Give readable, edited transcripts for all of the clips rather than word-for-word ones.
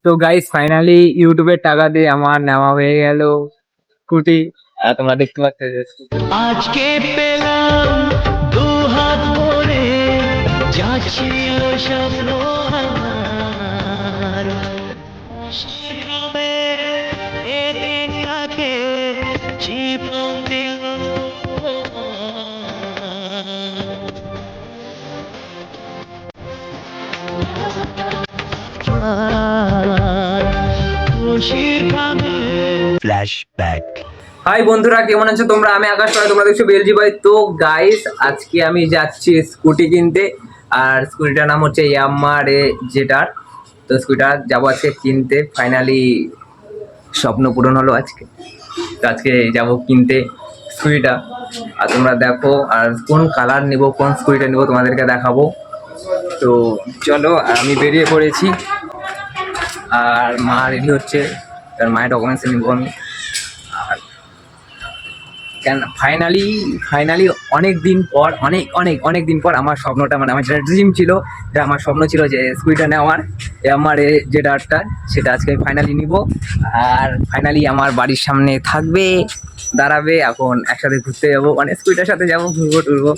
তো guys finally ইউটিউবের টাকা দিয়ে আমার নেওয়া হয়ে গেল স্কুটি। তোমরা দেখতে পাচ্ছ যে আজকে পেলাম দু হাত ভরে যা ছিল স্বপ্ন আমার সেভাবে এ দিনটাকে জীবন দিল খুশির গানে ফ্ল্যাশব্যাক। হাই বন্ধুরা, কেমন আছো তোমরা? আমি আকাশ পাই, তোমরা দেখছো বেলজি ভাই। তো গাইস আজকে আমি যাচ্ছি স্কুটি কিনতে, আর স্কুটিটার নাম হচ্ছে ইয়ামাহা জেটার। তো স্কুটিটা যাবো আজকে কিনতে। ফাইনালি স্বপ্ন পূরণ হলো আজকে। তো আজকে যাবো কিনতে স্কুটিটা। আর তোমরা দেখো, আর কোন কালার নিব, কোন স্কুটিটা নিব তোমাদেরকে দেখাবো। তো চলো, আমি বেরিয়ে পড়েছি আর মা রেডি হচ্ছে, কারণ মায়ের ডকুমেন্টস নিব আমি। আর কেন ফাইনালি অনেক দিন পর, অনেক দিন পর আমার স্বপ্নটা, মানে আমার যেটা ড্রিম ছিল, যে আমার স্বপ্ন ছিল যে স্কুটিটা নেওয়ার, আমার যেটা আর্টটা, সেটা আজকে ফাইনালি নিব। আর ফাইনালি আমার বাড়ির সামনে থাকবে, দাঁড়াবে। এখন একসাথে ঘুরতে যাবো, মানে স্কুটিটার সাথে যাবো, ঘুরবো টুরবো।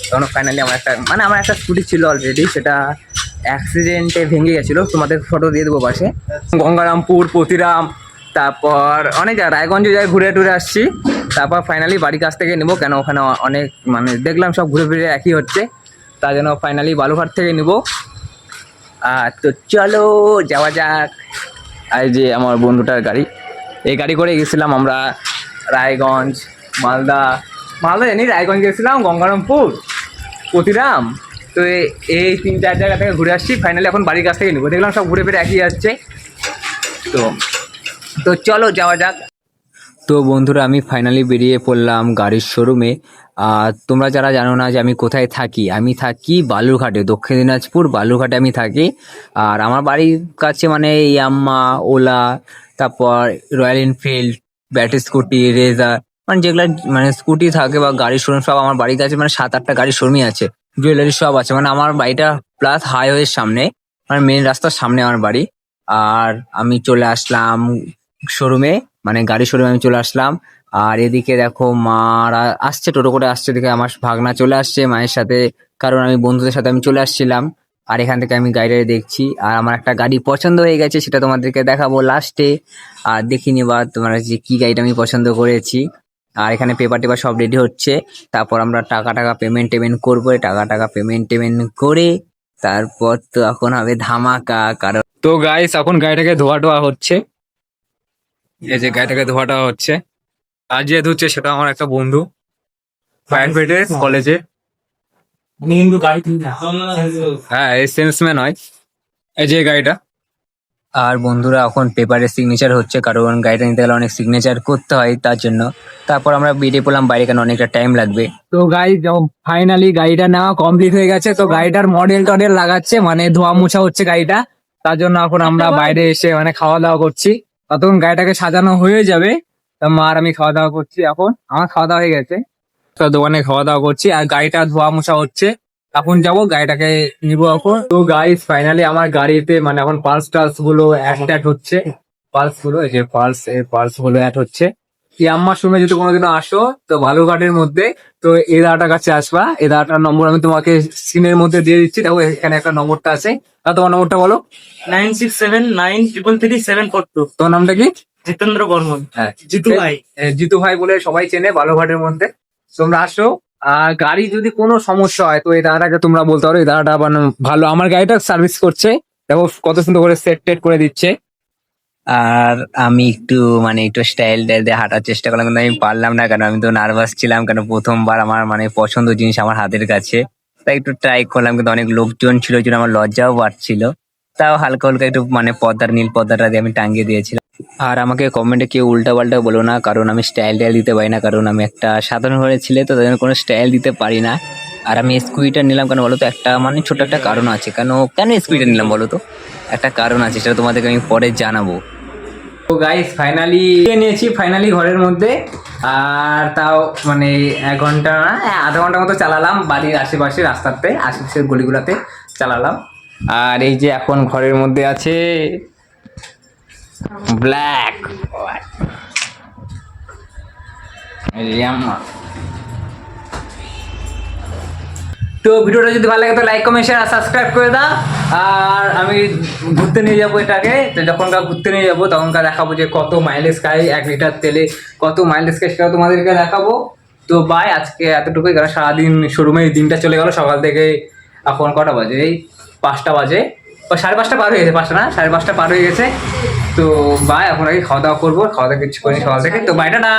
তখন ফাইনালি আমার একটা স্কুটি ছিল অলরেডি, সেটা অ্যাক্সিডেন্টে ভেঙে গেছিলো। তোমাদের ফটো দিয়ে দেবো পাশে। গঙ্গারামপুর, প্রতিরাম, তারপর অনেক জায়গায়, রায়গঞ্জ জায়গায় ঘুরে টুরে আসছি। তারপর ফাইনালি বাড়ির কাছ থেকে নেবো, কেন ওখানে অনেক মানে দেখলাম সব ঘুরে ফিরে একই হচ্ছে, তার জন্য ফাইনালি বালুঘাট থেকে নেবো। তো চলো যাওয়া যাক। এই যে আমার বন্ধুটার গাড়ি, এই গাড়ি করে গেছিলাম আমরা রায়গঞ্জ, মালদা জানি, রায়গঞ্জ গেছিলাম, গঙ্গারামপুর, প্রতিরাম। তো এই 3-4 জায়গা থেকে ঘুরে আসছি। ফাইনালি এখন বাড়ির কাছ থেকে নেবো, দেখলাম সব ঘুরে ফিরে একই যাচ্ছে। তো তো চলো যাওয়া যাক। তো বন্ধুরা, আমি ফাইনালি বেরিয়ে পড়লাম গাড়ির শোরুমে। আর তোমরা যারা জানো না যে আমি কোথায় থাকি, আমি থাকি বালুরঘাটে, দক্ষিণ দিনাজপুর বালুরঘাটে আমি থাকি। আর আমার বাড়ির কাছে মানে ইয়ামাহা, ওলা, তারপর রয়্যাল এনফিল্ড, ব্যাটারি স্কুটি, রেজার, মানে যেগুলো মানে স্কুটি থাকে বা গাড়ির শোরুম সব আমার বাড়ির কাছে, মানে 7-8টা গাড়ির শোরুমই আছে, জুয়েলারি সব আছে। মানে আমার বাড়িটা প্লাস হাইওয়ের সামনে, মানে মেন রাস্তার সামনে আমার বাড়ি। আর আমি চলে আসলাম শোরুমে, মানে গাড়ি শোরুমে আমি চলে আসলাম। আর এদিকে দেখো মারা আসছে, টোটো করে আসছে। এদিকে আমার ভাগনা চলে আসছে মায়ের সাথে, কারণ আমি বন্ধুদের সাথে আমি চলে আসছিলাম। আর এখান থেকে আমি গাড়িটা দেখছি, আর আমার একটা গাড়ি পছন্দ হয়ে গেছে, সেটা তোমাদেরকে দেখাবো লাস্টে। আর দেখিনি বা তোমরা যে কি গাড়িটা আমি পছন্দ করেছি। আর এখানে পেপার টেপার সব রেডি হচ্ছে, তারপর আমরা টাকা পেমেন্ট করবো। টাকা পেমেন্ট করে তারপর তো এখন হবে ধামাকা। কারণ তো গাইস এখন গাড়িটাকে ধোয়া হচ্ছে, এই যে গাড়িটাকে ধোয়াটা হচ্ছে। আর যে ধুচ্ছে সেটা আমার একটা বন্ধু, প্রাইভেটে কলেজে, হ্যাঁ এই সেলসম্যান হয়। এই যে গাড়িটা। আর বন্ধুরা এখন পেপারে সিগনেচার হচ্ছে, কারণ গাড়িটা নিতে গেলে অনেক সিগনেচার করতে হয়, তার জন্য। তারপর আমরা বেরিয়ে পড়লাম বাইরে, কেন অনেকটা টাইম লাগবে। তো গাড়ি ফাইনালি গাড়িটা নেওয়া কমপ্লিট হয়ে গেছে। তো গাড়িটার মডেল লাগাচ্ছে, মানে ধোয়া মোছা হচ্ছে গাড়িটা, তার জন্য এখন আমরা বাইরে এসে মানে খাওয়া দাওয়া করছি। ততক্ষণ গাড়িটাকে সাজানো হয়ে যাবে। তা মা আর আমি খাওয়া দাওয়া করছি, এখন আমার খাওয়া দাওয়া হয়ে গেছে। তো দোকানে খাওয়া দাওয়া করছি, আর গাড়িটা ধোয়া মোছা হচ্ছে। এখন যাবো গাড়িটাকে নিবো এখন। তো গাইস ফাইনালি আমার গাড়িতে মানে এখন পালস গুলো অ্যাড হচ্ছে, পালস গুলো, এই যে পালস গুলো অ্যাড হচ্ছে। ইয়ামাহা শোরুমে যদি কোনোদিনও আসো, তো বালুরঘাটের মধ্যে, তো এই দাদাটার কাছে আসবা। এই দাদাটার নম্বর আমি তোমাকে স্ক্রিনের মধ্যে দিয়ে দিচ্ছি, দেখো এখানে একটা নম্বরটা আছে। তোমার নম্বরটা বলো। 9679337742। তোমার নামটা কি? জিতেন্দ্র বর্মন। হ্যাঁ, জিতু ভাই। জিতু ভাই বলে সবাই চেনে বালুরঘাটের মধ্যে। তোমরা আসো, আর গাড়ি যদি কোনো সমস্যা হয় তো এই দাদাটাকে তোমরা বলতে পারো। এই দাদাটা মানে ভালো, আমার গাড়িটা সার্ভিস করছে, দেখো কত সুন্দর করে সেট টেট করে দিচ্ছে। আর আমি একটু স্টাইল দিয়ে হাঁটার চেষ্টা করলাম, কিন্তু আমি পারলাম না, কারণ আমি তো নার্ভাস ছিলাম, কারণ প্রথমবার আমার মানে পছন্দ জিনিস আমার হাতের কাছে। তাই একটু ট্রাই করলাম, কিন্তু অনেক লোকজন ছিল, ওই জন্য আমার লজ্জাও বাড়ছিল। তাও হালকা হালকা একটু মানে নীল পর্দাটা দিয়ে আমি টাঙ্গিয়ে দিয়েছিলাম। আর আমাকে কমেন্টে কেউ উল্টা পাল্টা বলো না, কারণ আমি স্টাইল দিতে পারি না, কারণ আমি একটা সাধারণ ঘরের ছেলে, তো তাই জন্য কোনো স্টাইল দিতে পারি না। আর আমি স্কুটিটা নিলাম কেন বলো তো, একটা মানে ছোট একটা কারণ আছে। কেন স্কুটিটা নিলাম বলো তো, একটা কারণ আছে, সেটা তোমাদেরকে আমি পরে জানাবো। তো গাইস ফাইনালি নিয়েছি ঘরের মধ্যে। আর তাও মানে 1 ঘন্টা না, আধা ঘন্টা মতো চালালাম, বাড়ির আশেপাশে রাস্তাতে, আশেপাশের গলিগুলাতে চালালাম। আর এই যে এখন ঘরের মধ্যে আছে, ব্ল্যাক তো ভিডিওটা যদি ভালো লাগে তো লাইক কমেন্ট শেয়ার আর সাবস্ক্রাইব করে দাও। আর আমি ঘুরতে নিয়ে যাবো এটাকে, তো যখনকার ঘুরতে নিয়ে যাবো তখনকার দেখাবো যে কত মাইলেজ খাই 1 লিটার তেলে, কত মাইলেজ খাই সেটাও তোমাদেরকে দেখাবো। তো বাই, আজকে এতটুকুই, কারণ সারাদিন শোরুমে দিনটা চলে গেল। সকাল থেকে এখন কটা বাজে, এই 5টা বাজে, ও 5:30 পার হয়ে গেছে, 5টা না 5:30 পার হয়ে গেছে। তো বাই, এখন আগে খাওয়া দাওয়া করবো, খাওয়া দাওয়া কিছু করিনি সকাল থেকে। তো বাইটা না।